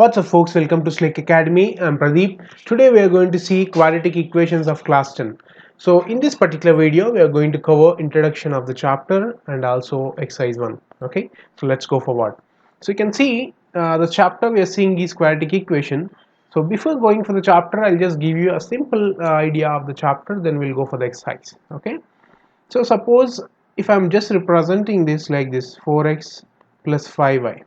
What's up folks, welcome to Slake Academy. I'm Pradeep. Today we are going to see quadratic equations of class 10. So in this particular video we are going to cover introduction of the chapter and also exercise 1. Okay, so let's go forward. So you can see the chapter we are seeing is quadratic equation. So before going for the chapter, I'll just give you a simple idea of the chapter, then we'll go for the exercise. Okay, so suppose if I'm just representing this like this, 4x plus 5y.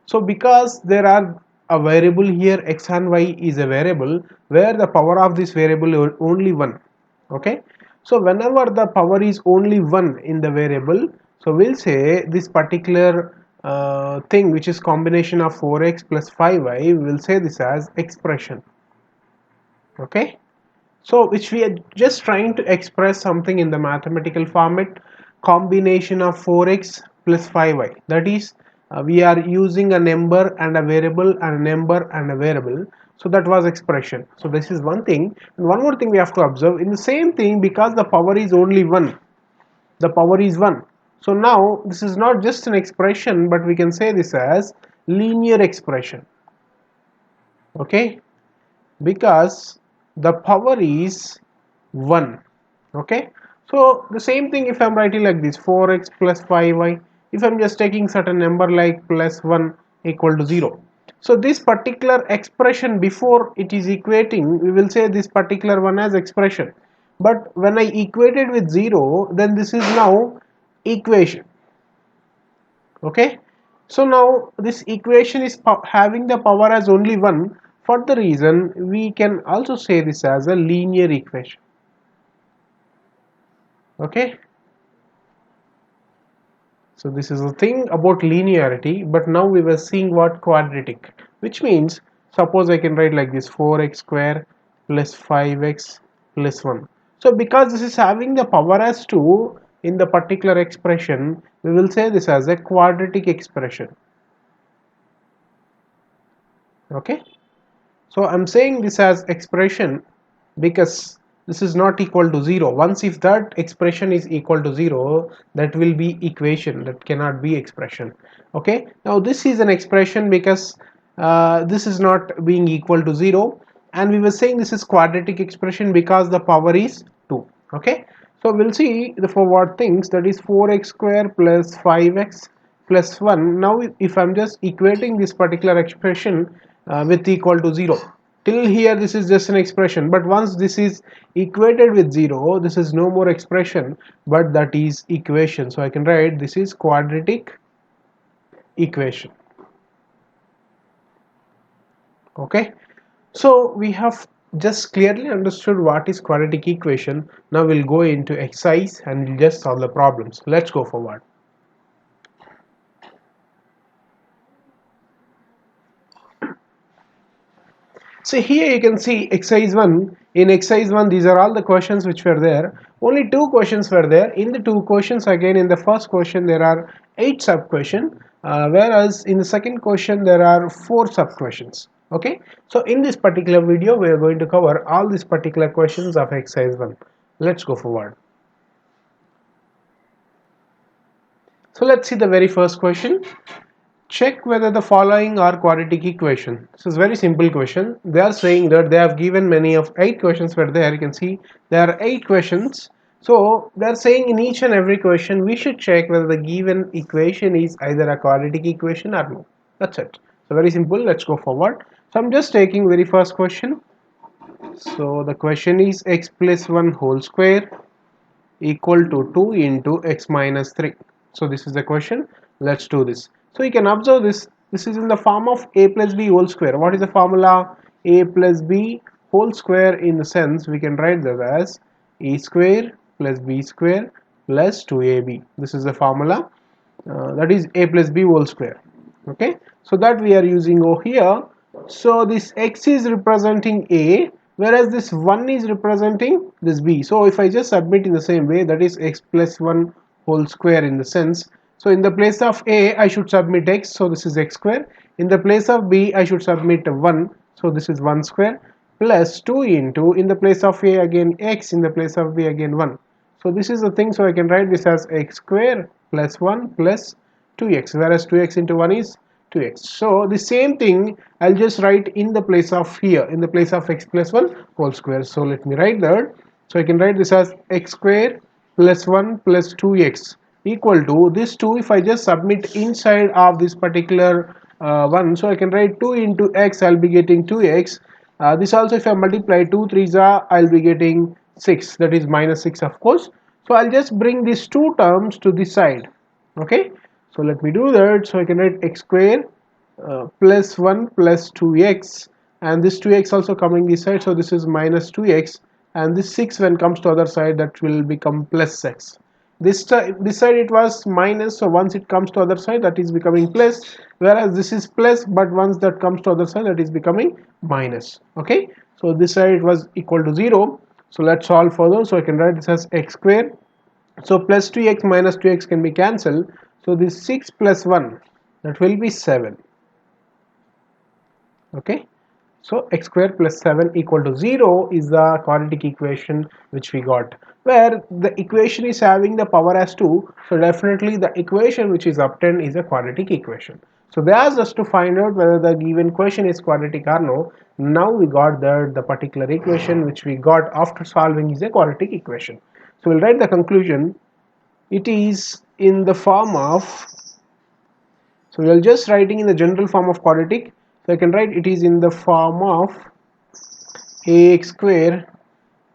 So because there are a variable here, x and y is a variable where the power of this variable is only 1. Okay, so whenever the power is only 1 in the variable, so we'll say this particular thing which is combination of 4x plus 5y, we will say this as expression. Okay, so which we are just trying to express something in the mathematical format, combination of 4x plus 5y, that is we are using a number and a variable and a number and a variable, so that was expression. So this is one thing, and one more thing we have to observe in the same thing, because the power is only 1, the power is 1, so now this is not just an expression but we can say this as linear expression. Okay, because the power is 1. Okay, so the same thing if I'm writing like this, 4x plus 5y, if I'm just taking certain number like plus 1 equal to 0, so this particular expression before it is equating, we will say this particular one as expression, but when I equate it with 0, then this is now equation. Okay, so now this equation is having the power as only 1. For the reason we can also say this as a linear equation. Okay, so this is the thing about linearity, but now we were seeing what quadratic, which means suppose I can write like this, 4x square plus 5x plus 1. So because this is having the power as 2 in the particular expression, we will say this as a quadratic expression. Okay, so I'm saying this as expression because this is not equal to 0. Once if that expression is equal to 0, that will be equation, that cannot be expression. Okay, now this is an expression because this is not being equal to 0, and we were saying this is quadratic expression because the power is 2. Okay, so we'll see the forward things, that is 4x square plus 5x plus 1. Now if I'm just equating this particular expression with equal to 0, till here this is just an expression, but once this is equated with 0, this is no more expression but that is equation. So I can write this is quadratic equation. Okay, so we have just clearly understood what is quadratic equation. Now we'll go into exercise and we'll just solve the problems. Let's go forward. So here you can see exercise 1. In exercise 1, these are all the questions which were there. Only 2 questions were there. In the 2 questions, again in the first question there are 8 sub questions, whereas in the second question there are 4 sub questions. Okay, so in this particular video we are going to cover all these particular questions of exercise 1. Let's go forward. So let's see the very first question. Check whether the following are quadratic equation. This is very simple question. They are saying that they have given many of 8 questions were there. You can see there are 8 questions. So they are saying in each and every question we should check whether the given equation is either a quadratic equation or no. That's it. So very simple. Let's go forward. So I'm just taking very first question. So the question is x plus 1 whole square equal to 2 into x minus 3. So this is the question. Let's do this. So you can observe this. This is in the form of a plus b whole square. What is the formula? A plus b whole square, in the sense we can write that as a square plus b square plus 2ab. This is the formula. That is a plus b whole square. Okay, so that we are using over here. So this x is representing a, whereas this 1 is representing this b. So if I just submit in the same way, that is x plus 1 whole square, in the sense, so in the place of a I should submit x, so this is x square. In the place of b I should submit 1, so this is 1 square, plus 2 into, in the place of a again x, in the place of b again 1. So this is the thing, so I can write this as x square plus 1 plus 2x, whereas 2x into 1 is 2x. So the same thing I'll just write in the place of here, in the place of x plus 1 whole square. So let me write that. So I can write this as x square plus 1 plus 2x equal to this 2. If I just submit inside of this particular one, so I can write 2 into x, I'll be getting 2x. This also, if I multiply 2 3s are, I'll be getting 6, that is minus 6 of course. So I'll just bring these two terms to this side. Okay, so let me do that. So I can write x square plus 1 plus 2x, and this 2x also coming this side, so this is minus 2x, and this 6 when comes to other side, that will become plus x. This side it was minus, so once it comes to other side, that is becoming plus, whereas this is plus, but once that comes to other side, that is becoming minus. Okay, so this side it was equal to 0. So let's solve further. So I can write this as x square, so plus 2x minus 2x can be cancelled, so this 6 plus 1, that will be 7. Okay, so x square plus 7 equal to 0 is the quadratic equation which we got, where the equation is having the power as 2, so definitely the equation which is obtained is a quadratic equation. So they asked us to find out whether the given question is quadratic or no. Now we got that the particular equation which we got after solving is a quadratic equation. So we'll write the conclusion. It is in the form of, so we are just writing in the general form of quadratic. So I can write it is in the form of ax square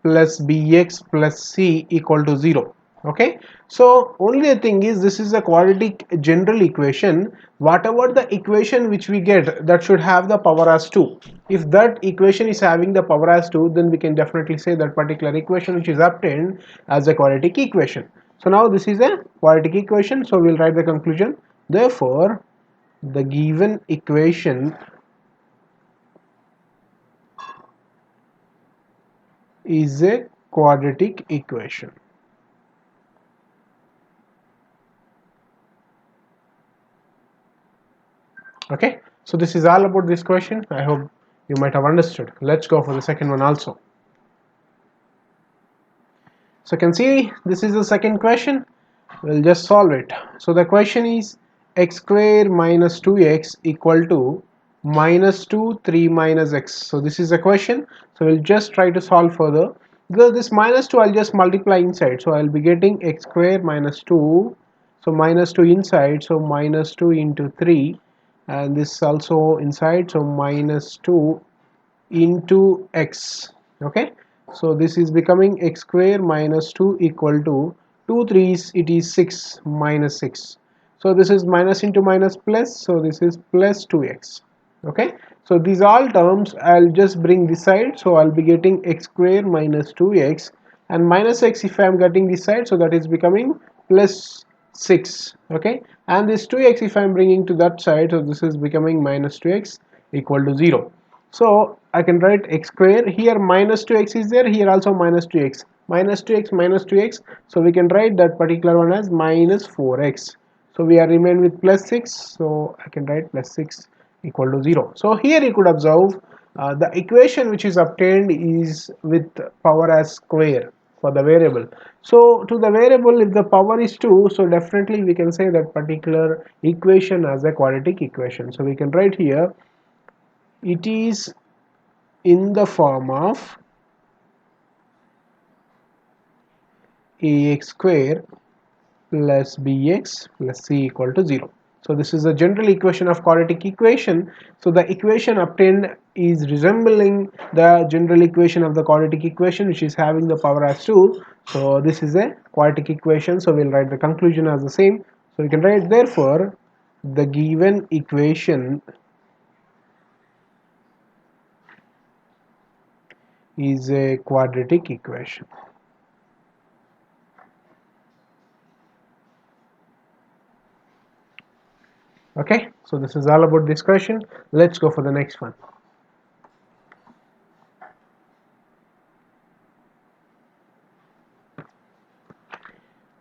plus bx plus c equal to 0. Okay, so only the thing is, this is a quadratic general equation. Whatever the equation which we get, that should have the power as 2. If that equation is having the power as 2, then we can definitely say that particular equation which is obtained as a quadratic equation. So now this is a quadratic equation, so we'll write the conclusion. Therefore the given equation is a quadratic equation. Okay, so this is all about this question. I hope you might have understood. Let's go for the second one also. So you can see this is the second question. We'll just solve it. So the question is x square minus 2x equal to minus 2 3 minus x. So this is the question. So we'll just try to solve further. Because this minus 2 I'll just multiply inside, so I'll be getting x square minus 2, so minus 2 inside, so minus 2 into 3, and this also inside, so minus 2 into x. Okay, so this is becoming x square minus 2 equal to 2 3's, it is 6 minus 6. So this is minus into minus plus, so this is plus 2x. Okay, so these all terms I'll just bring this side, so I'll be getting x square minus 2x, and minus x if I am getting this side, so that is becoming plus 6. Okay, and this 2x if I am bringing to that side, so this is becoming minus 2x equal to 0. So I can write x square, here minus 2x is there, here also minus 2x, minus 2x minus 2x, so we can write that particular one as minus 4x. So we are remain with plus 6, so I can write plus 6 equal to 0. So here you could observe the equation which is obtained is with power as square for the variable. So to the variable, if the power is 2, so definitely we can say that particular equation as a quadratic equation. So we can write here it is in the form of ax square plus bx plus c equal to 0. So this is the general equation of quadratic equation. So the equation obtained is resembling the general equation of the quadratic equation, which is having the power as 2. So this is a quadratic equation, so we'll write the conclusion as the same. So we can write therefore the given equation is a quadratic equation. Okay, so this is all about this question. Let's go for the next one.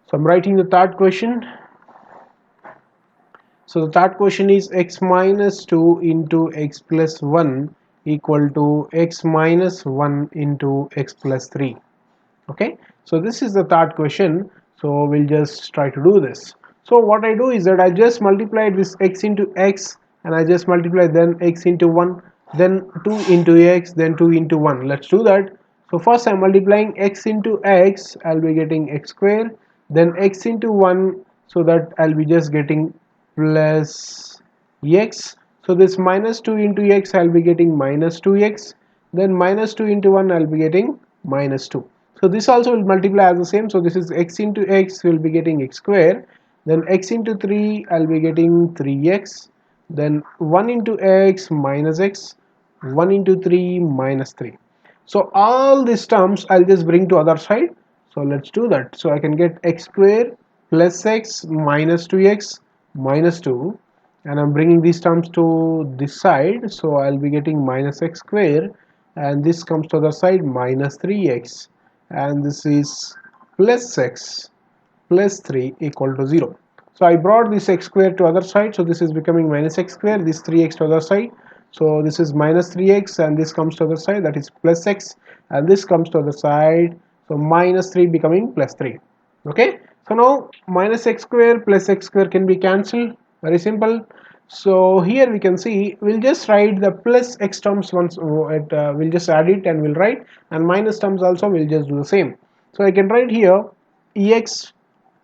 So I'm writing the third question. So the third question is x minus 2 into x plus 1 equal to x minus 1 into x plus 3. Okay, so this is the third question. So we'll just try to do this. So what I do is that I just multiply this x into x and I just multiply, then x into 1, then 2 into x, then 2 into 1. Let's do that. So first I'm multiplying x into x, I'll be getting x square, then x into 1, so that I'll be just getting plus x. So this minus 2 into x, I'll be getting minus 2x, then minus 2 into 1, I'll be getting minus 2. So this also will multiply as the same. So this is x into x, will be getting x square, then x into 3, I'll be getting 3x, then 1 into x minus x, 1 into 3 minus 3. So all these terms I'll just bring to other side. So let's do that. So I can get x square plus x minus 2x minus 2, and I'm bringing these terms to this side. So I'll be getting minus x square, and this comes to the other side, minus 3x, and this is plus x plus 3 equal to 0. So I brought this x square to other side, so this is becoming minus x square, this 3x to other side, so this is minus 3x, and this comes to other side, that is plus x, and this comes to other side, so minus 3 becoming plus 3. Okay, so now minus x square plus x square can be cancelled, very simple. So here we can see, we'll just write the plus x terms once, we'll just add it and we'll write, and minus terms also we'll just do the same. So I can write here ex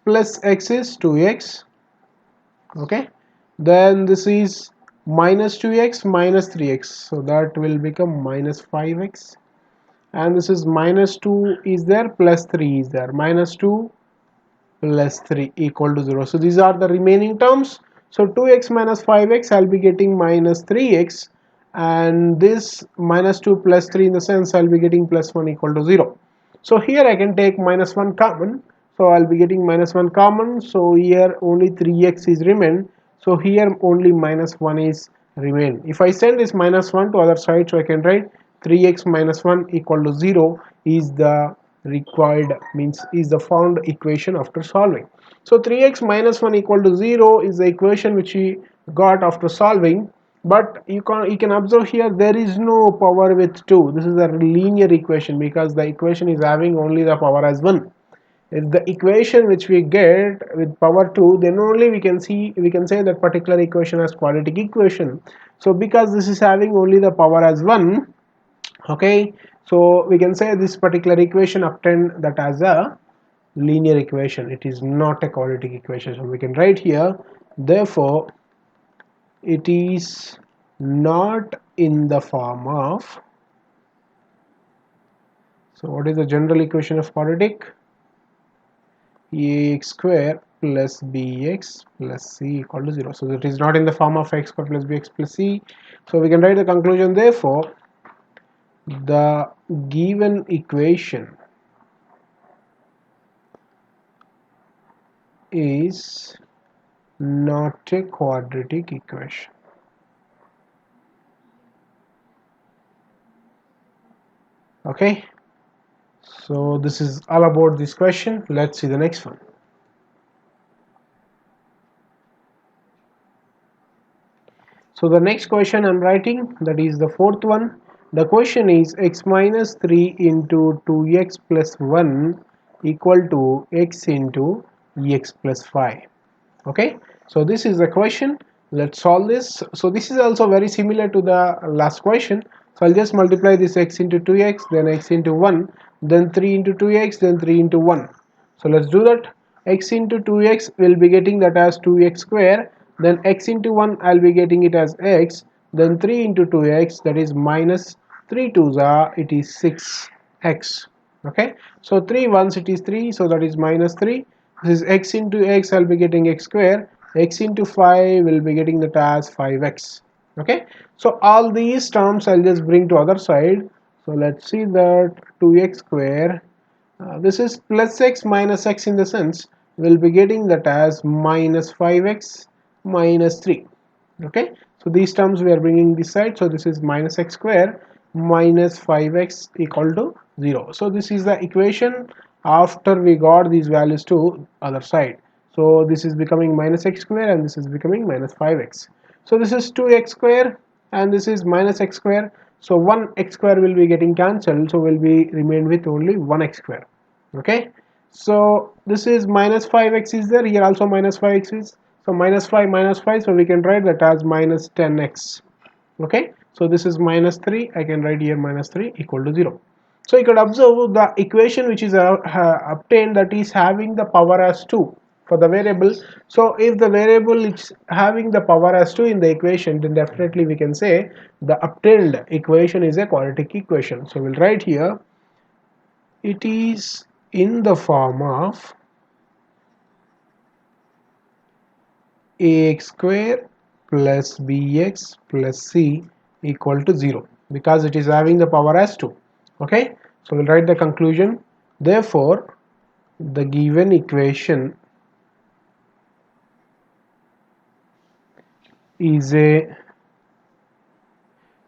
plus x is 2x, okay, then this is minus 2x minus 3x, so that will become minus 5x, and this is minus 2 is there, plus 3 is there, minus 2 plus 3 equal to 0. So these are the remaining terms. So 2x minus 5x, I'll be getting minus 3x, and this minus 2 plus 3, in the sense I'll be getting plus 1 equal to 0. So here I can take minus 1 common, so I'll be getting minus 1 common, so here only 3x is remain, so here only minus 1 is remain. If I send this minus 1 to other side, so I can write 3x minus 1 equal to 0 is the required, means is the found equation after solving. So 3x minus 1 equal to 0 is the equation which we got after solving, but you can observe here there is no power with 2. This is a linear equation because the equation is having only the power as 1. If the equation which we get with power 2, then only we can say that particular equation as quadratic equation. So because this is having only the power as 1, okay, so we can say this particular equation obtained that as a linear equation, it is not a quadratic equation. So we can write here, therefore it is not in the form of, so what is the general equation of quadratic? Ax square plus bx plus c equal to 0. So it is not in the form of x square plus bx plus c. So we can write the conclusion, therefore the given equation is not a quadratic equation. Okay, so this is all about this question. Let's see the next one. So the next question I'm writing, that is the fourth one. The question is x minus 3 into 2x plus 1 equal to x into x plus 5. Okay, so this is the question. Let's solve this. So this is also very similar to the last question. So I'll just multiply this x into 2x, then x into 1, then 3 into 2x, then 3 into 1. So let's do that. X into 2x will be getting that as 2x square, then x into 1 I'll be getting it as x, then 3 into 2x, that is minus 3 2s are, it is 6x. Okay, so 3 once it is 3, so that is minus 3. This is x into x, I'll be getting x square, x into 5 will be getting that as 5x. Okay, so all these terms I'll just bring to other side. So let's see that 2x square, this is plus x minus x, in the sense we'll be getting that as minus 5x minus 3. Okay, so these terms we are bringing this side, so this is minus x square minus 5x equal to 0. So this is the equation after we got these values to other side. So this is becoming minus x square and this is becoming minus 5x. So this is 2x square and this is minus x square. So 1x square will be getting cancelled, so will be remain with only 1x square. Okay, so this is minus 5x is there, here also minus 5x is, so So minus 5, so we can write that as minus 10x. Okay, so this is minus 3, I can write here minus 3 equal to 0. So you could observe the equation which is obtained, that is having the power as 2 for the variable. So if the variable is having the power as 2 in the equation, then definitely we can say the obtained equation is a quadratic equation. So we'll write here, it is in the form of ax square plus bx plus c equal to 0, because it is having the power as 2. Okay, so we'll write the conclusion. Therefore, the given equation is a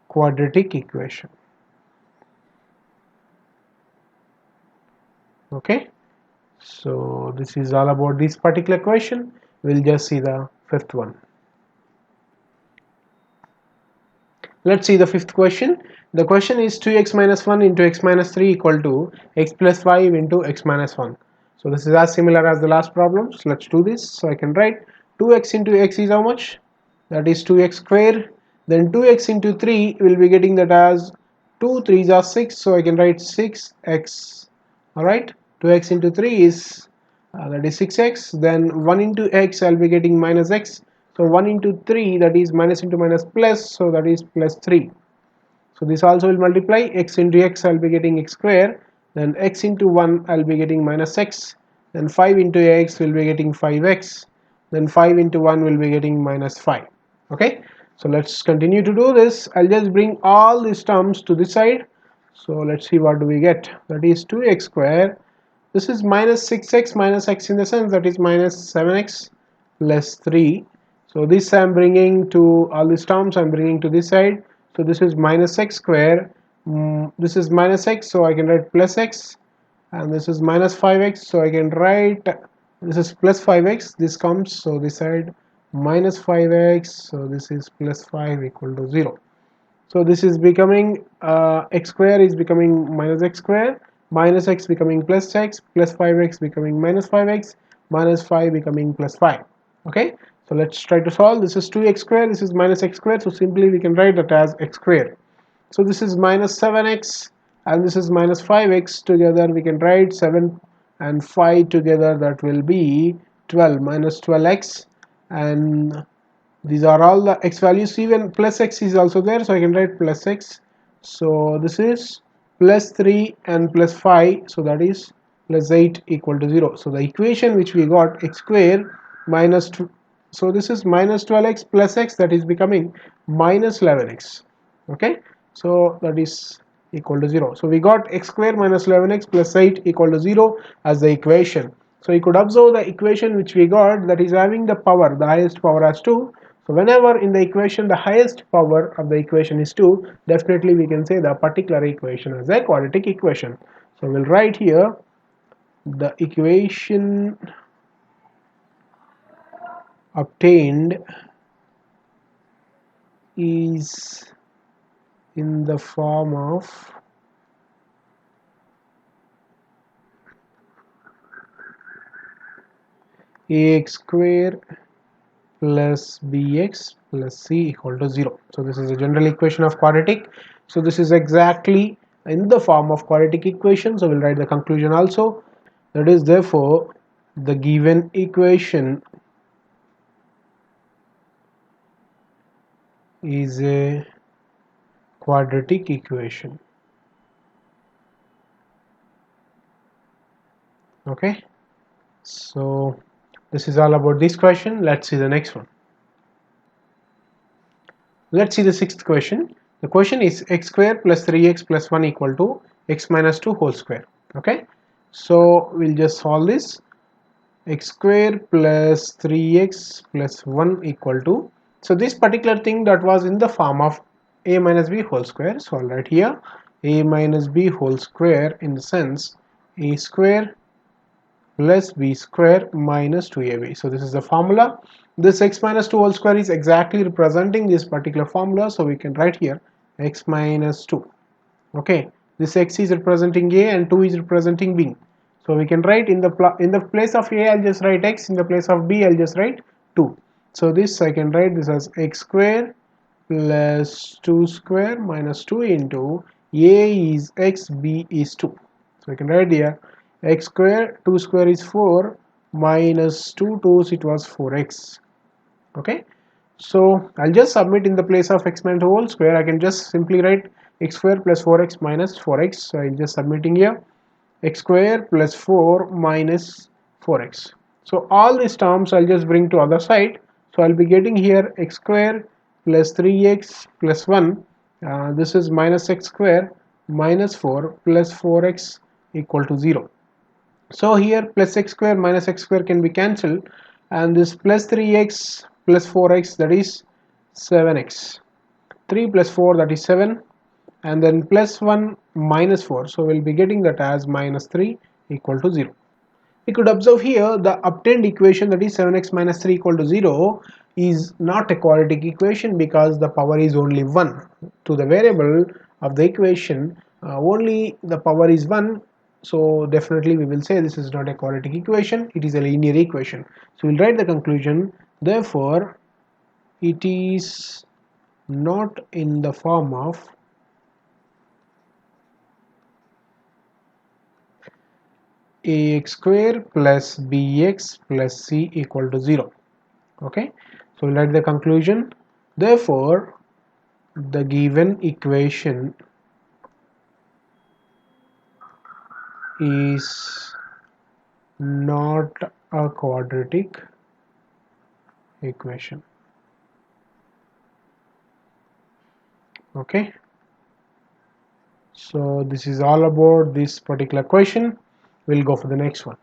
quadratic equation. Okay, so this is all about this particular question. We'll just see the fifth one. Let's see the fifth question. The question is 2x minus 1 into x minus 3 equal to x plus 5 into x minus 1. So this is as similar as the last problem. So let's do this. So I can write 2x into x is how much? That is 2x square. Then 2x into 3 will be getting that as 2 3s are 6. So I can write 6x. Alright, 2x into 3 is that is 6x. Then 1 into x I'll be getting minus x. So 1 into 3, that is minus into minus plus, so that is plus 3. So this also will multiply. X into x I'll be getting x square. Then x into 1 I'll be getting minus x. Then 5 into x will be getting 5x. Then 5 into 1 will be getting minus 5. Okay, so let's continue to do this. I'll just bring all these terms to this side. So let's see what do we get. That is 2x square. This is minus 6x minus x in the sense, that is minus 7x plus 3. So this I am bringing to all these terms, I am bringing to this side. So this is minus x square. This is minus x, so I can write plus x. And this is minus 5x, so I can write, this is plus 5x. This comes, so this side minus 5x. So this is plus 5 equal to 0. So this is becoming x square is becoming minus x square, minus x becoming plus x, plus 5x becoming minus 5x, minus 5 becoming plus 5. Okay, so let's try to solve. This is 2x square, this is minus x square, so simply we can write that as x square. So this is minus 7x and this is minus 5x. Together we can write 7 and 5 together, that will be 12, minus 12x, and these are all the x values. Even plus x is also there, so I can write plus x. So this is plus 3 and plus 5, so that is plus 8 equal to 0. So the equation which we got, x square minus 2, so this is minus 12x plus x, that is becoming minus 11x. Okay, so that is equal to 0. So we got x square minus 11x plus 8 equal to 0 as the equation. So you could observe the equation which we got, that is having the power, the highest power as 2. So whenever in the equation the highest power of the equation is 2, definitely we can say the particular equation as a quadratic equation. So we'll write here the equation obtained is in the form of ax square plus bx plus c equal to 0. So this is a general equation of quadratic. So this is exactly in the form of quadratic equation. So we'll write the conclusion also. That is, therefore, the given equation is a quadratic equation. Okay, so this is all about this question. Let's see the next one. Let's see the sixth question. The question is x square plus 3x plus 1 equal to x minus 2 whole square. Okay, so we'll just solve this. X square plus 3x plus 1 equal to, so this particular thing that was in the form of a minus b whole square. So I'll write here a minus b whole square, in the sense a square plus b square minus 2ab. So this is the formula. This x minus 2 whole square is exactly representing this particular formula, so we can write here x minus 2. Okay, this x is representing a and 2 is representing b. So we can write in the place of a I'll just write x, in the place of b I'll just write 2. So this I can write this as x square plus 2 square minus 2 into a is x, b is 2. So I can write here x square, 2 square is 4, minus 2 2's it was 4x. Okay, so I'll just submit in the place of x minus whole square. I can just simply write x square plus 4x minus 4x. So I'm just submitting here x square plus 4 minus 4x. So all these terms I'll just bring to other side. So I'll be getting here x square plus 3x plus 1. This is minus x square minus 4 plus 4x equal to 0. So here plus x square minus x square can be cancelled, and this plus 3x plus 4x, that is 7x. 3 plus 4, that is 7, and then plus 1 minus 4, so we'll be getting that as minus 3 equal to 0. We could observe here the obtained equation, that is 7x minus 3 equal to 0, is not a quadratic equation because the power is only 1 to the variable of the equation. Only the power is 1, so definitely we will say this is not a quadratic equation, it is a linear equation. So we'll write the conclusion, therefore it is not in the form of ax square plus bx plus c equal to 0. Okay, so we'll write the conclusion, therefore the given equation is not a quadratic equation. Okay, so this is all about this particular question. We'll go for the next one.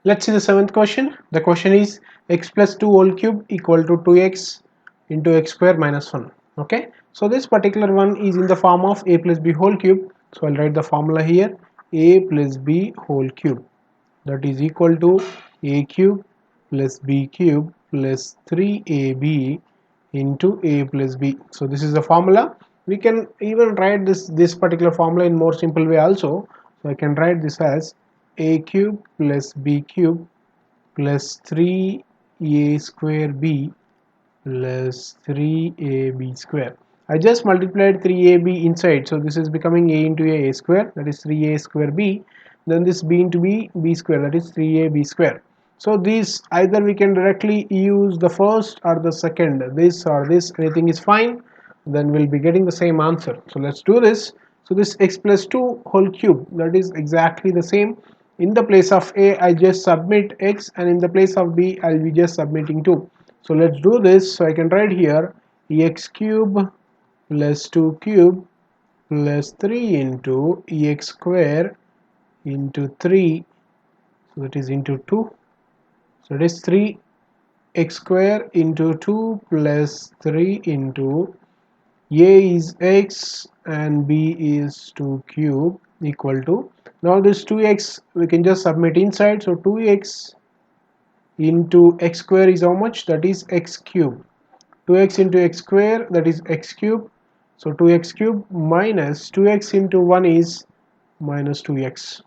Let's see the seventh question. The question is x plus 2 whole cube equal to 2x into x square minus 1. Okay, so this particular one is in the form of a plus b whole cube. So I'll write the formula here, a plus b whole cube, that is equal to a cube plus b cube plus 3ab into a plus b. So this is the formula. We can even write this particular formula in more simple way also. So I can write this as a cube plus b cube plus 3a square b plus 3ab square. I just multiplied 3ab inside, so this is becoming a into a square, that is 3a square b, then this b into b square, that is 3ab square. So these either we can directly use the first or the second, this or this, anything is fine, then we'll be getting the same answer. So let's do this. So this x plus 2 whole cube, that is exactly the same. In the place of a I just submit x, and in the place of b I'll be just submitting 2. So let's do this. So I can write here x cube plus 2 cube plus 3 into x square into 3, so that is into 2, so it is 3 x square into 2 plus 3 into a is x and b is 2 cube equal to, now this 2x we can just submit inside, so 2x into x square is how much, that is x cube, 2x into x square, that is x cube, so 2x cube minus 2x into 1 is minus 2x.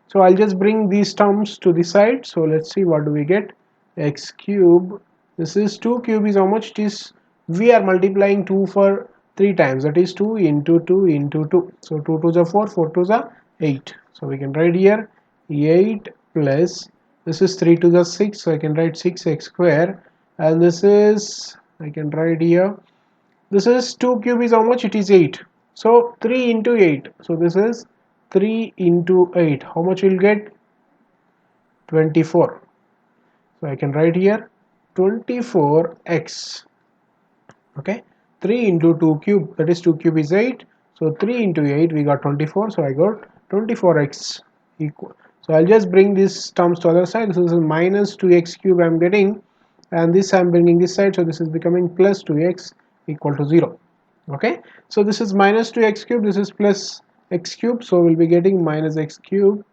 So I'll just bring these terms to the side. So let's see what do we get, x cube, this is 2 cube is how much, it is, we are multiplying 2 for 3 times, that is 2 into 2 into 2, so 2 2s are 4, 4 2s are 8, so we can write here 8 plus, this is 3 2s are 6, so I can write 6x square, and this is, I can write here, this is 2 cube is how much, it is 8, so 3 into 8, so this is 3 into 8, how much we'll get, 24, so I can write here 24x. Okay, 3 into 2 cube, that is 2 cube is 8, so 3 into 8 we got 24, so I got 24x equal. So I'll just bring these terms to other side, this is minus 2x cube I'm getting, and this I'm bringing this side, so this is becoming plus 2x equal to 0. Okay, so this is minus 2x cube, this is plus x cube, so we'll be getting minus x cube,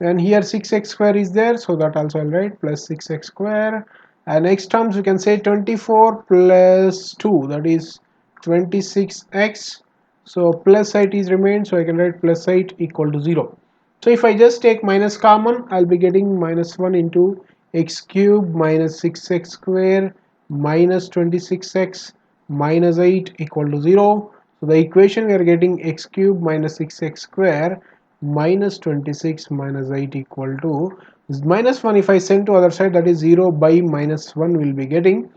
and here 6x square is there, so that also I'll write plus 6x square, and next terms we can say 24 plus 2, that is 26x, so plus 8 is remained, so I can write plus 8 equal to 0. So if I just take minus common, I'll be getting minus 1 into x cube minus 6x square minus 26x minus 8 equal to 0. So the equation we are getting x cube minus 6x square minus 26 minus 8 equal to this minus 1. If I send to other side, that is 0 by minus 1 will be getting.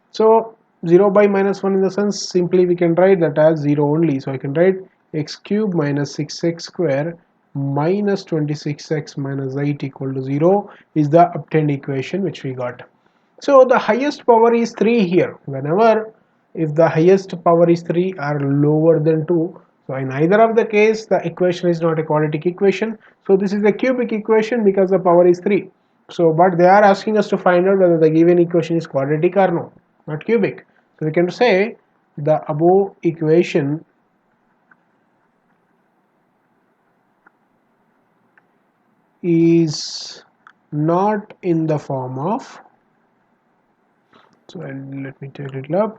So 0 by minus 1, in the sense, simply we can write that as 0 only. So I can write x cube minus 6x square minus 26x minus 8 equal to 0 is the obtained equation which we got. So the highest power is 3 here. Whenever if the highest power is 3 or lower than 2, so in either of the case the equation is not a quadratic equation. So this is a cubic equation because the power is 3. So but they are asking us to find out whether the given equation is quadratic or no, not cubic. So we can say the above equation is not in the form of, so let me take it up,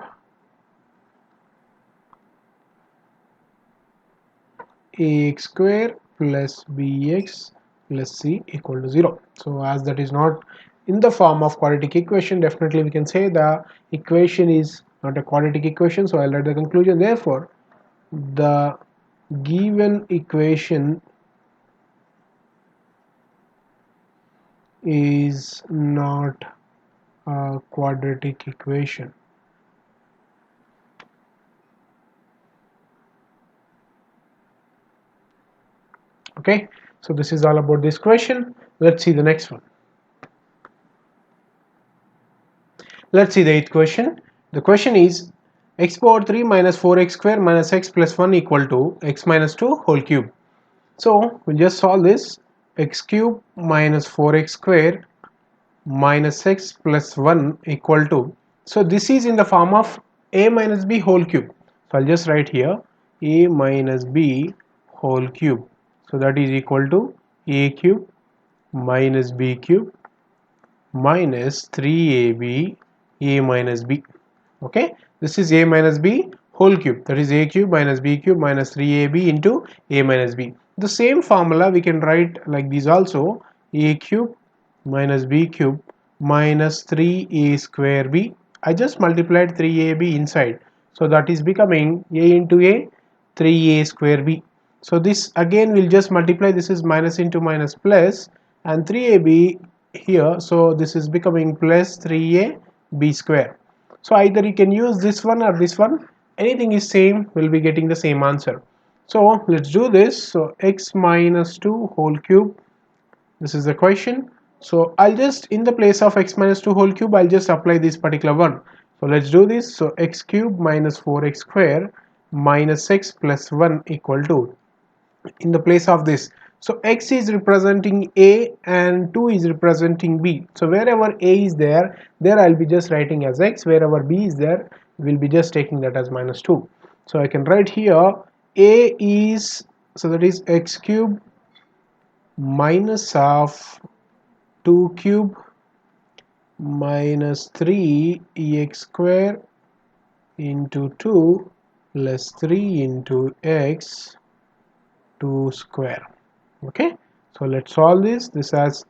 ax square plus bx plus c equal to 0. So as that is not in the form of quadratic equation, definitely we can say the equation is not a quadratic equation. So I'll write the conclusion. Therefore the given equation is not a quadratic equation. Okay, so this is all about this question. Let's see the next one. Let's see the eighth question. The question is x power 3 minus 4x square minus x plus 1 equal to x minus 2 whole cube. So we'll just solve this. X cube minus 4x square minus x plus 1 equal to, so this is in the form of a minus b whole cube. So I'll just write here a minus b whole cube. So that is equal to a cube minus b cube minus 3ab a minus b. Okay, this is a minus b whole cube, that is a cube minus b cube minus 3ab into a minus b. The same formula we can write like this also, a cube minus b cube minus 3a square b. I just multiplied 3ab inside, so that is becoming a into a 3a square b. So this again will just multiply, this is minus into minus plus, and 3ab here, so this is becoming plus 3a b square. So either you can use this one or this one, anything is same, we'll be getting the same answer. So let's do this. So x minus 2 whole cube, this is the question. So I'll just, in the place of x minus 2 whole cube, I'll just apply this particular one. So let's do this. So x cube minus 4x square minus x plus 1 equal to, in the place of this, so x is representing a and 2 is representing b. So wherever a is there, I'll be just writing as x. Wherever b is there, we'll be just taking that as minus 2. So I can write here a is, so that is x cube minus of 2 cube minus 3 ex square into 2 plus 3 into x 2 square. Okay, so let's solve this. This has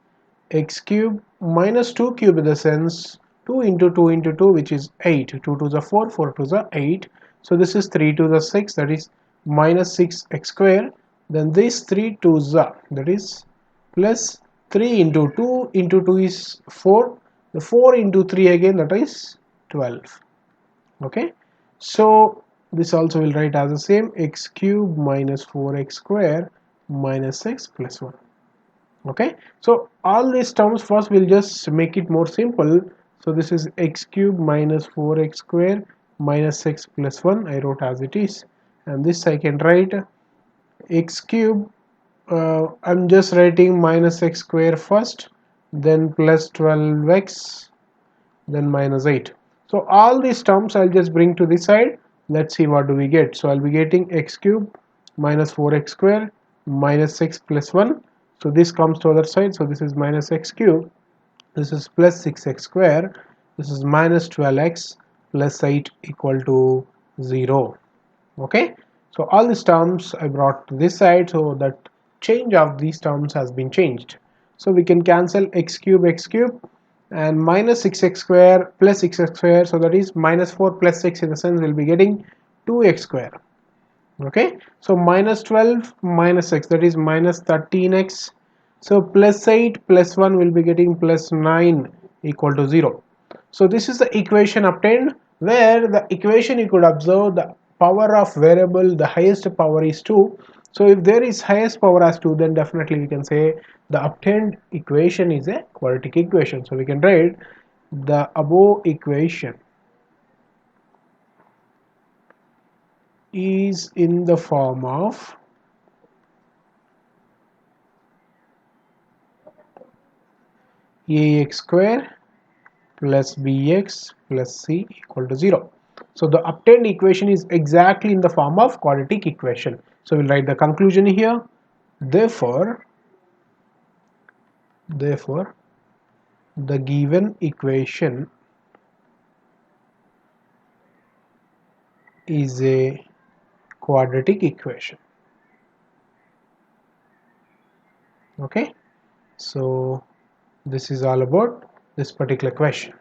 x cube minus 2 cube, in the sense 2 into 2 into 2, which is 8. 2 to the 4, 4 to the 8. So this is 3 to the 6, that is minus 6x square. Then this 3 to the, that is plus 3 into 2 into 2 is 4. The 4 into 3 again, that is 12. Okay, so this also will write as the same, x cube minus 4x square minus x plus 1. Okay, so all these terms first we'll just make it more simple. So this is x cube minus 4x square minus x plus 1, I wrote as it is, and this I can write x cube, I'm just writing minus x square first, then plus 12x, then minus 8. So all these terms I'll just bring to this side. Let's see what do we get. So I'll be getting x cube minus 4x square minus x plus 1. So this comes to other side. So this is minus x cube. This is plus 6x square. This is minus 12x plus 8 equal to 0. Okay. So all these terms I brought to this side. So that change of these terms has been changed. So we can cancel x cube and minus 6x square plus 6x square, so that is minus 4 plus 6, in the sense we'll be getting 2x square. Okay, so minus 12 minus x, that is minus 13x. So plus 8 plus 1 will be getting plus 9 equal to 0. So this is the equation obtained, where the equation you could observe the power of variable, the highest power is 2. So if there is highest power as 2, then definitely we can say the obtained equation is a quadratic equation. So we can write the above equation is in the form of ax square plus bx plus c equal to 0. So the obtained equation is exactly in the form of quadratic equation. So we'll write the conclusion here. Therefore the given equation is a quadratic equation. Okay, so this is all about this particular question.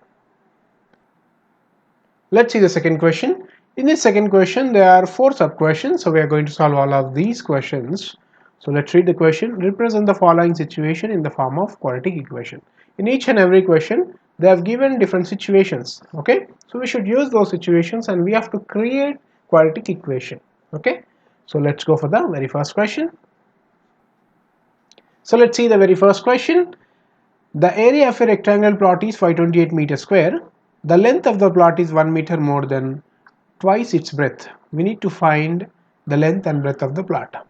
Let's see the second question. In this second question, there are 4 sub questions, so we are going to solve all of these questions. So let's read the question. Represent the following situation in the form of quadratic equation. In each and every question, they have given different situations. Okay, so we should use those situations and we have to create quadratic equation. Okay, so let's go for the very first question. So let's see the very first question. The area of a rectangle plot is 528 meters square. The length of the plot is 1 meter more than twice its breadth. We need to find the length and breadth of the plot.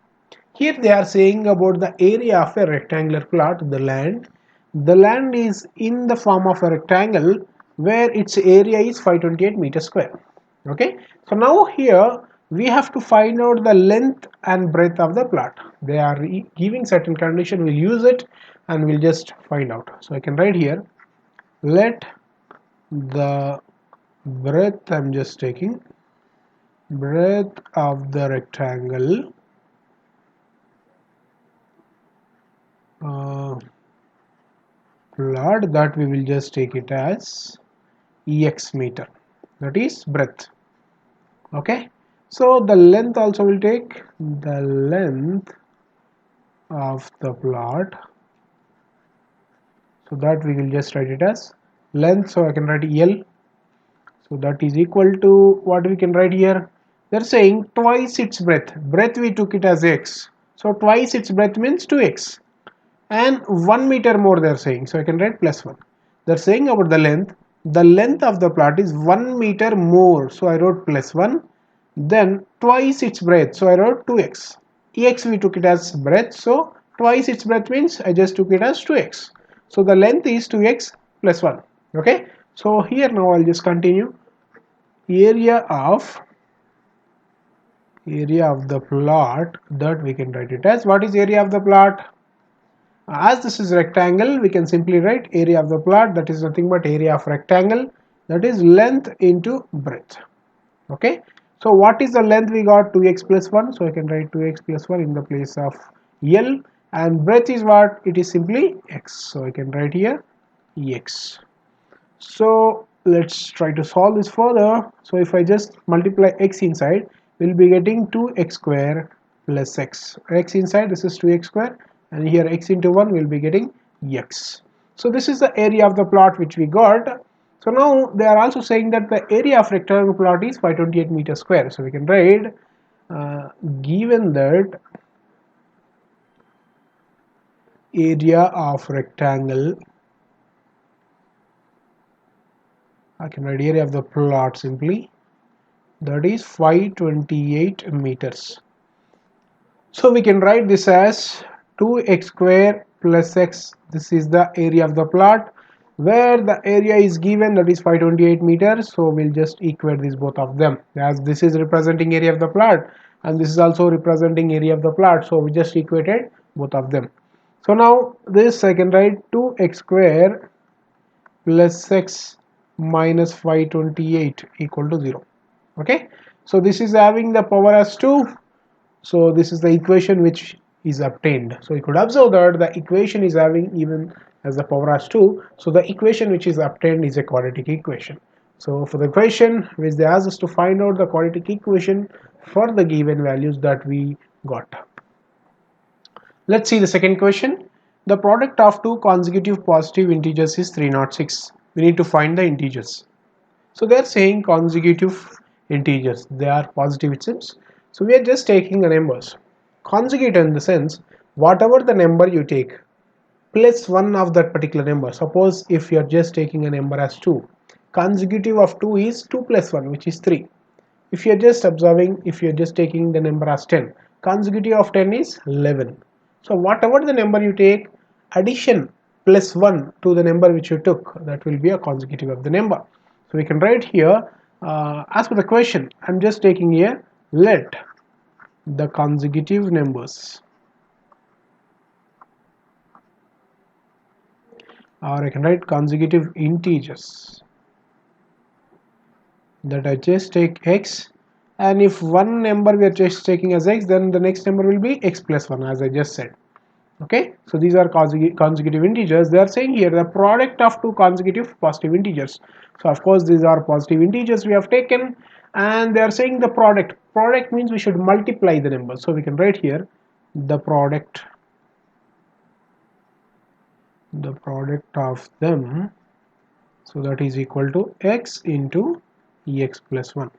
Here they are saying about the area of a rectangular plot, the land. The land is in the form of a rectangle where its area is 528 meters square. Okay, so now here we have to find out the length and breadth of the plot. They are giving certain condition, we'll use it and we'll just find out. So I can write here, let the breadth, I'm just taking breadth of the rectangle plot, that we will just take it as ex meter, that is breadth. Okay, so the length also will take the length of the plot, so that we will just write it as length. So I can write L, so that is equal to what we can write here. They're saying twice its breadth. Breadth we took it as x, so twice its breadth means 2x, and 1 meter more they're saying, so I can write plus 1. They're saying about the length of the plot is 1 meter more, so I wrote plus 1. Then twice its breadth, so I wrote 2x. Ex we took it as breadth, so twice its breadth means I just took it as 2x. So the length is 2x plus 1. Okay, so here now I'll just continue. Area of the plot, that we can write it as, what is area of the plot? As this is rectangle, we can simply write area of the plot, that is nothing but area of rectangle, that is length into breadth. Okay, so what is the length we got? 2x plus 1, so I can write 2x plus 1 in the place of L, and breadth is what? It is simply x, so I can write here ex. So let's try to solve this further. So if I just multiply x inside, we'll be getting 2x square plus x. X inside, this is 2x square, and here x into 1 will be getting x. So this is the area of the plot which we got. So now they are also saying that the area of rectangle plot is 528 meters square. So we can write given that area of rectangle, I can write area of the plot simply, that is 528 meters. So we can write this as 2x square plus x. This is the area of the plot where the area is given, that is 528 meters. So we'll just equate these both of them, as this is representing area of the plot and this is also representing area of the plot. So we just equated both of them. So now this I can write 2x square plus x minus 528 equal to 0. Okay, so this is having the power as 2. So this is the equation which is obtained. So you could observe that the equation is having even as the power as 2. So the equation which is obtained is a quadratic equation. So for the question which they ask us to find out the quadratic equation for the given values that we got. Let's see the second question. The product of two consecutive positive integers is 306. We need to find the integers. So they are saying consecutive integers. They are positive it seems. So we are just taking the numbers. Consecutive in the sense whatever the number you take plus one of that particular number. Suppose if you are just taking a number as 2. Consecutive of 2 is 2 plus 1 which is 3. If you are just observing, if you are just taking the number as 10. Consecutive of 10 is 11. So whatever the number you take, addition plus 1 to the number which you took, that will be a consecutive of the number. So we can write here as per the question, I'm just taking here let the consecutive numbers, or I can write consecutive integers, that I just take x, and if one number we are just taking as x, then the next number will be x plus 1 as I just said. Okay, so these are consecutive integers. They are saying here the product of two consecutive positive integers. So of course these are positive integers we have taken, and they are saying the product means we should multiply the numbers. So we can write here the product of them, so that is equal to x into ex plus 1.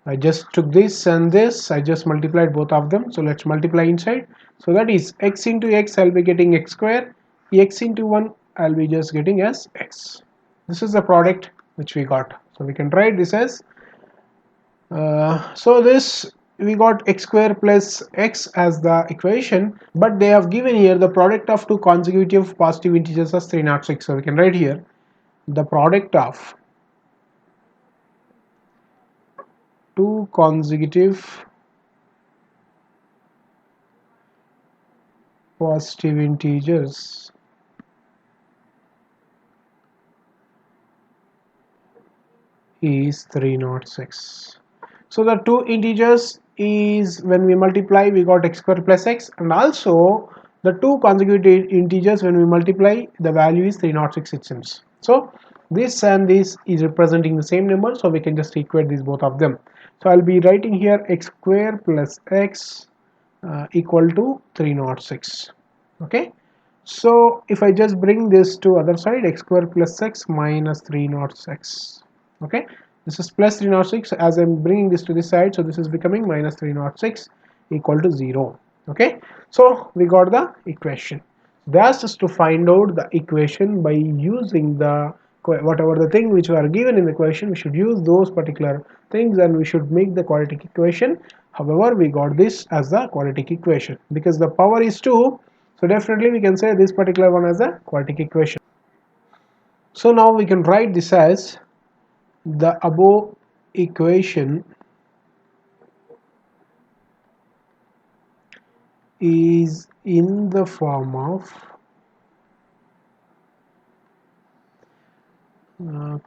I just took this and this, I just multiplied both of them. So let's multiply inside. So that is x into x, I'll be getting x square, x into 1 I'll be just getting as x. This is the product which we got. So we can write this as so this we got x square plus x as the equation, but they have given here the product of two consecutive positive integers as 306. So we can write here the product of two consecutive positive integers is 306. So the two integers is, when we multiply we got x square plus x, and also the two consecutive integers when we multiply the value is 306 it seems. So this and this is representing the same number, so we can just equate these both of them. So I'll be writing here x square plus x equal to 306. Okay, so if I just bring this to other side, x square plus x minus 306. Okay, this is plus 306 as I'm bringing this to this side, so this is becoming minus 306 equal to 0. Okay, so we got the equation. They asked us to find out the equation by using the whatever the thing which are given in the question. We should use those particular things and we should make the quadratic equation. However, we got this as the quadratic equation because the power is 2, so definitely we can say this particular one as a quadratic equation. So now we can write this as the above equation is in the form of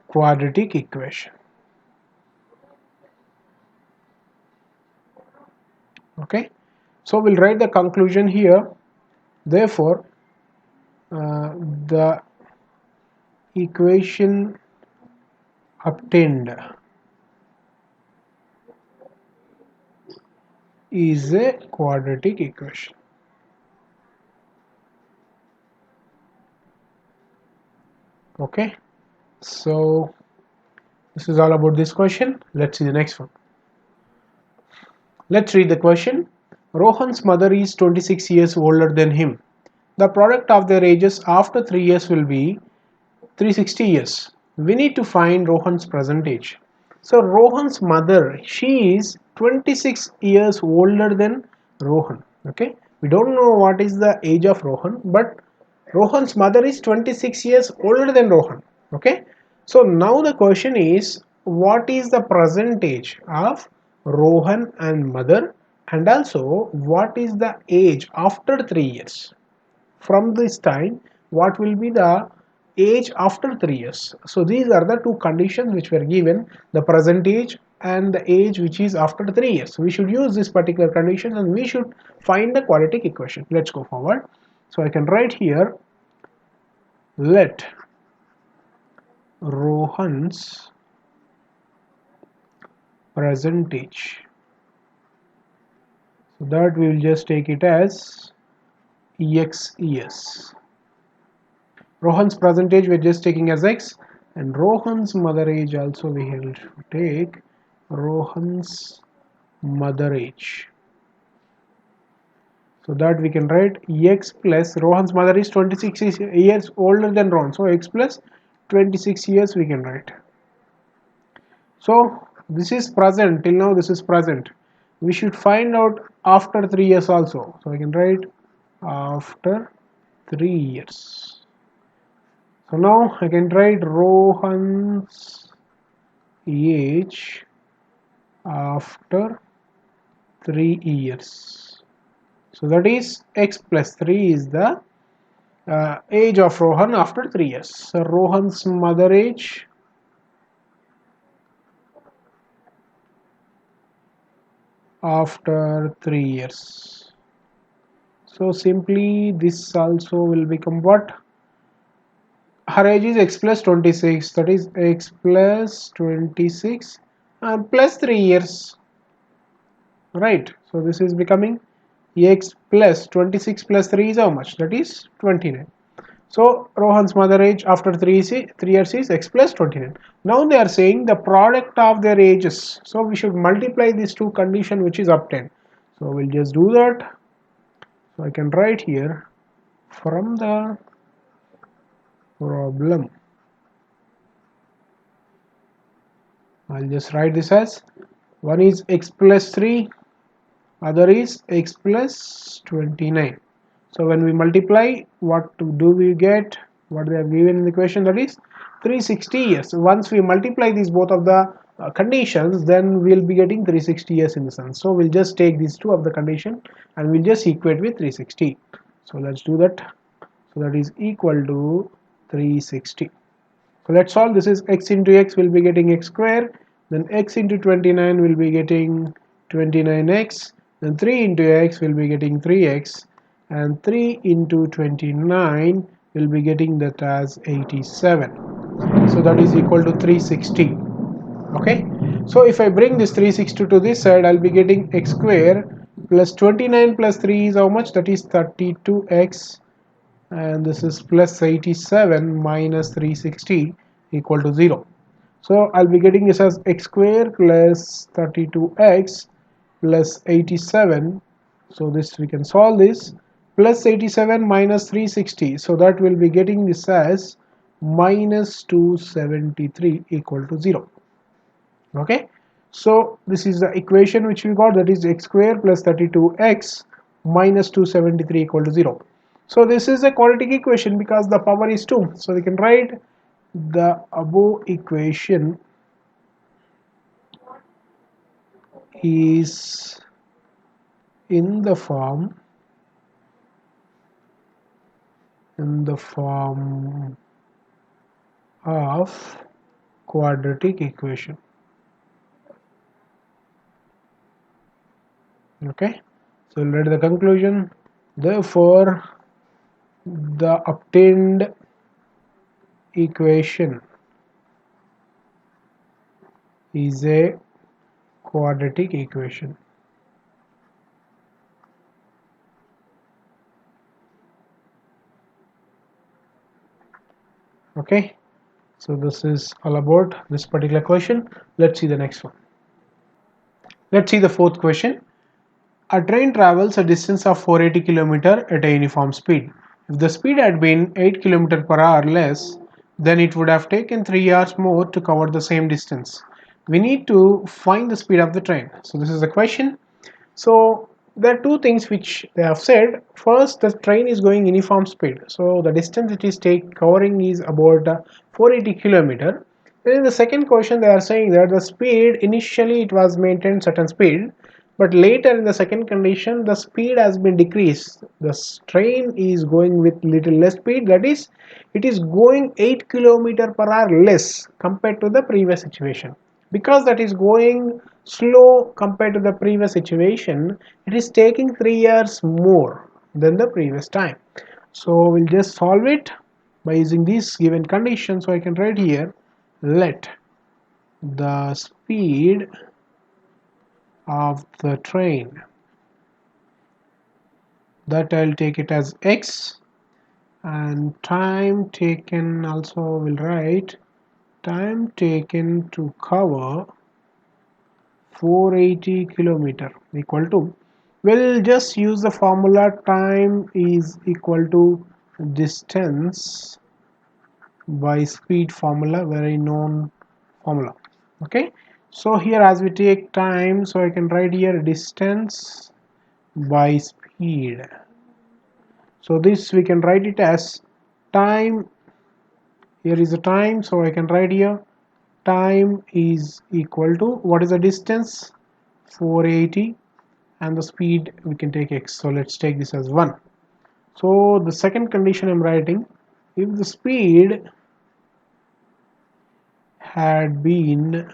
quadratic equation. Okay, so we'll write the conclusion here. Therefore the equation obtained is a quadratic equation. Okay, so this is all about this question. Let's see the next one. Let's read the question. Rohan's mother is 26 years older than him. The product of their ages after 3 years will be 360 years. We need to find Rohan's present age. So Rohan's mother, she is 26 years older than Rohan. Okay, we don't know what is the age of Rohan, but Rohan's mother is 26 years older than Rohan. Okay, so now the question is, what is the present age of Rohan and mother, and also what is the age after 3 years? From this time, what will be the age after 3 years? So these are the two conditions which were given, the present age and the age which is after 3 years. So we should use this particular condition and we should find the quadratic equation. Let's go forward. So I can write here, let Rohan's percentage, so that we will just take it as x years. Rohan's percentage we're just taking as x, and Rohan's mother age also we will take Rohan's mother age. So that we can write x plus Rohan's mother is 26 years older than Rohan, so x plus 26 years we can write. So this is present, till now this is present. We should find out after 3 years also. So I can write after 3 years. So now I can write Rohan's age after 3 years. So that is x plus 3 is the age of Rohan after 3 years. So Rohan's mother age after 3 years. So simply this also will become what? Her age is x plus 26, that is x plus 26 plus 3 years, right? So this is becoming x plus 26 plus 3 is how much? That is 29. So Rohan's mother age after 3 years is x plus 29. Now they are saying the product of their ages. So we should multiply these two conditions which is obtained. So we'll just do that. So I can write here, from the problem, I'll just write this as one is x plus 3, other is x plus 29. So when we multiply, what do we get? What they have given in the question, that is 360 years. Once we multiply these both of the conditions, then we'll be getting 360 years in the sense. So we'll just take these two of the condition and we'll just equate with 360. So let's do that. So that is equal to 360. So let's solve. This is x into x will be getting x square, then x into 29 will be getting 29x, then 3 into x will be getting 3x, and 3 into 29 will be getting that as 87. So that is equal to 360. Okay, so if I bring this 360 to this side, I'll be getting x square plus 29 plus 3 is how much? That is 32x, and this is plus 87 minus 360 equal to 0. So I'll be getting this as x square plus 32x plus 87. So this we can solve this, plus 87 minus 360. So that will be getting this as minus 273 equal to 0. Okay, so this is the equation which we got, that is x square plus 32x minus 273 equal to 0. So this is a quadratic equation because the power is 2. So we can write the above equation is in the form of quadratic equation. Okay, so we'll write the conclusion. Therefore, the obtained equation is a quadratic equation. Okay, so this is all about this particular question. Let's see the next one. Let's see the fourth question. A train travels a distance of 480 km at a uniform speed. If the speed had been 8 km per hour less, then it would have taken 3 hours more to cover the same distance. We need to find the speed of the train. So this is the question. So there are two things which they have said. First, the train is going uniform speed. So the distance it is covering is about 480 km. Then in the second question, they are saying that the speed initially it was maintained certain speed, but later in the second condition the speed has been decreased. The train is going with little less speed, that is it is going 8 km per hour less compared to the previous situation. Because that is going slow compared to the previous situation, it is taking 3 years more than the previous time. So we'll just solve it by using this given condition. So I can write here, let the speed of the train, that I'll take it as x, and time taken also will write time taken to cover 480 kilometer equal to, we'll just use the formula time is equal to distance by speed formula, very known formula. Okay, so here as we take time, so I can write here distance by speed. So this we can write it as time, here is the time, so I can write here time is equal to, what is the distance, 480, and the speed we can take x, so let's take this as 1. So the second condition I'm writing, if the speed had been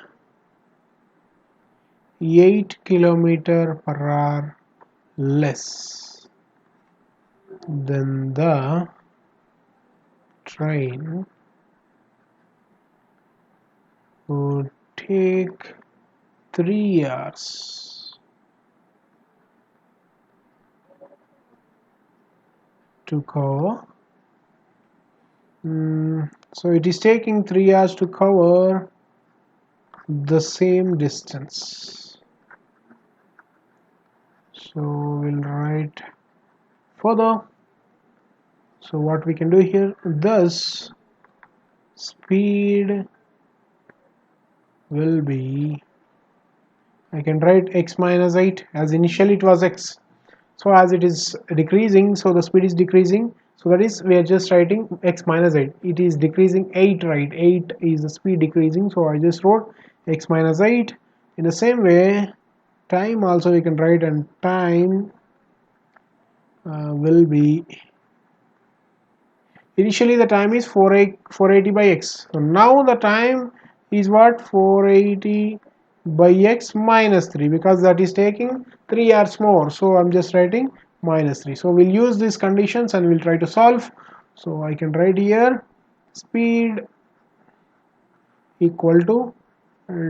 8 kilometer per hour less, then the train would take 3 hours to cover. So it is taking 3 hours to cover the same distance. So we'll write further. So what we can do here, thus speed will be, I can write x minus 8, as initially it was x. So as it is decreasing, so the speed is decreasing. So that is, we are just writing x minus 8. It is decreasing 8, right? 8 is the speed decreasing. So I just wrote x minus 8. In the same way, time also we can write, and time will be, initially the time is 480 by x. So now the time is what, 480 by x minus 3, because that is taking 3 hours more. So I'm just writing minus 3. So we'll use these conditions and we'll try to solve. So I can write here speed equal to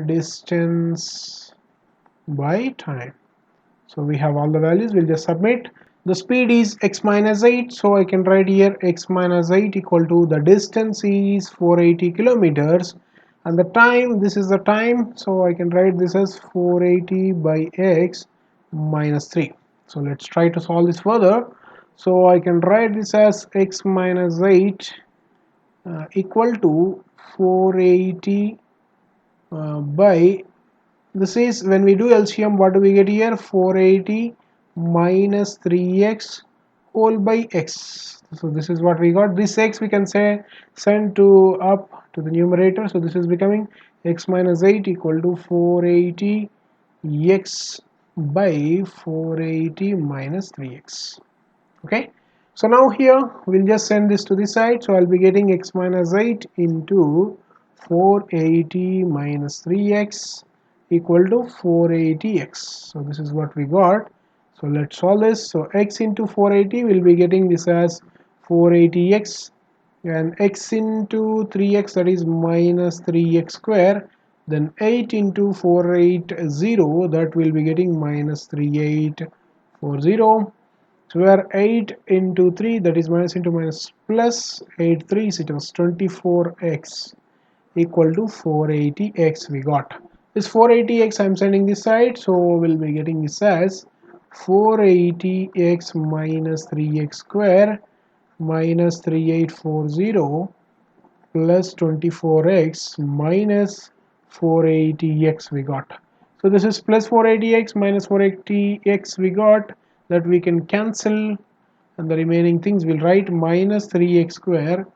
distance by time. So we have all the values, we'll just submit. The speed is x minus 8, so I can write here x minus 8 equal to, the distance is 480 kilometers, and the time, this is the time, so I can write this as 480 by x minus 3. So let's try to solve this further. So I can write this as x minus 8 equal to 480 by, this is, when we do LCM, what do we get here, 480 minus 3x whole by x. So this is what we got. This x we can say send to up to the numerator, so this is becoming x minus 8 equal to 480 x by 480 minus 3x. Okay, so now here we'll just send this to the side. So I'll be getting x minus 8 into 480 minus 3x equal to 480x. So this is what we got. So let's solve this. So x into 480, we'll be getting this as 480x, and x into 3x, that is minus 3x square, then 8 into 480, that will be getting minus 3840. So where 8 into 3, that is minus into minus plus 8 3s, it was 24x equal to 480x we got. This 480x I'm sending this side, so we'll be getting this as 480x minus 3x square minus 3840 plus 24x minus 480x we got. So this is plus 480x minus 480x we got, that we can cancel, and the remaining things we'll write minus 3x square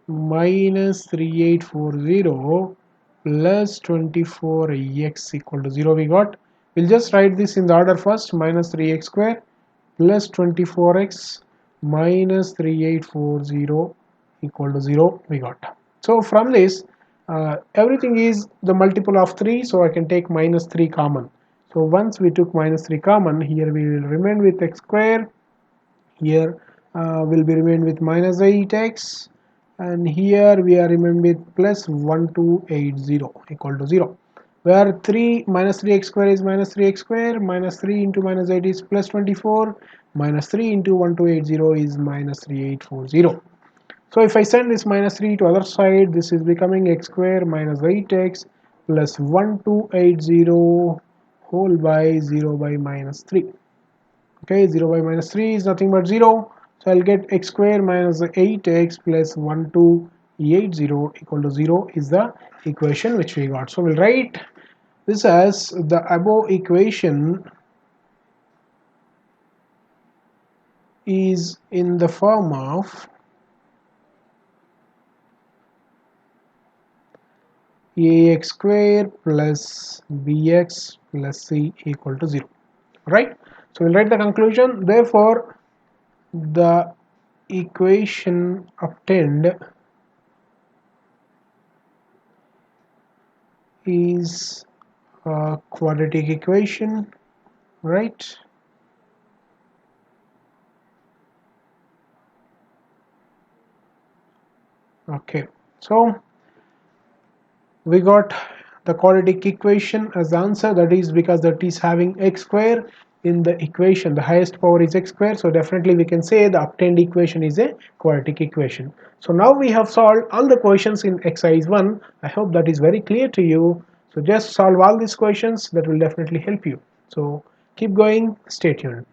minus 3840 plus 24x equal to 0 we got. We'll just write this in the order first, minus 3x square plus 24x minus 3840 equal to 0 we got. So from this everything is the multiple of 3, so I can take minus 3 common. So once we took minus 3 common, here we will remain with x square, here will be remain with minus 8x, and here we are remain with plus 1280 equal to 0, where 3 minus 3x square is minus 3x square, minus 3 into minus 8 is plus 24, minus 3 into 1280 is minus 3840. So if I send this minus 3 to other side, this is becoming x square minus 8x plus 1280 whole by 0 by minus 3. Okay, 0 by minus 3 is nothing but 0. So I'll get x square minus 8x plus 1280 equal to 0 is the equation which we got. So we'll write this as the above equation is in the form of ax square plus bx plus c equal to 0, right? So we'll write the conclusion. Therefore, the equation obtained is a quadratic equation, right? Okay, so we got the quadratic equation as the answer. That is because that is having x square in the equation. The highest power is x square, so definitely we can say the obtained equation is a quadratic equation. So now we have solved all the questions in exercise 1. I hope that is very clear to you. So just solve all these questions, that will definitely help you. So keep going, stay tuned.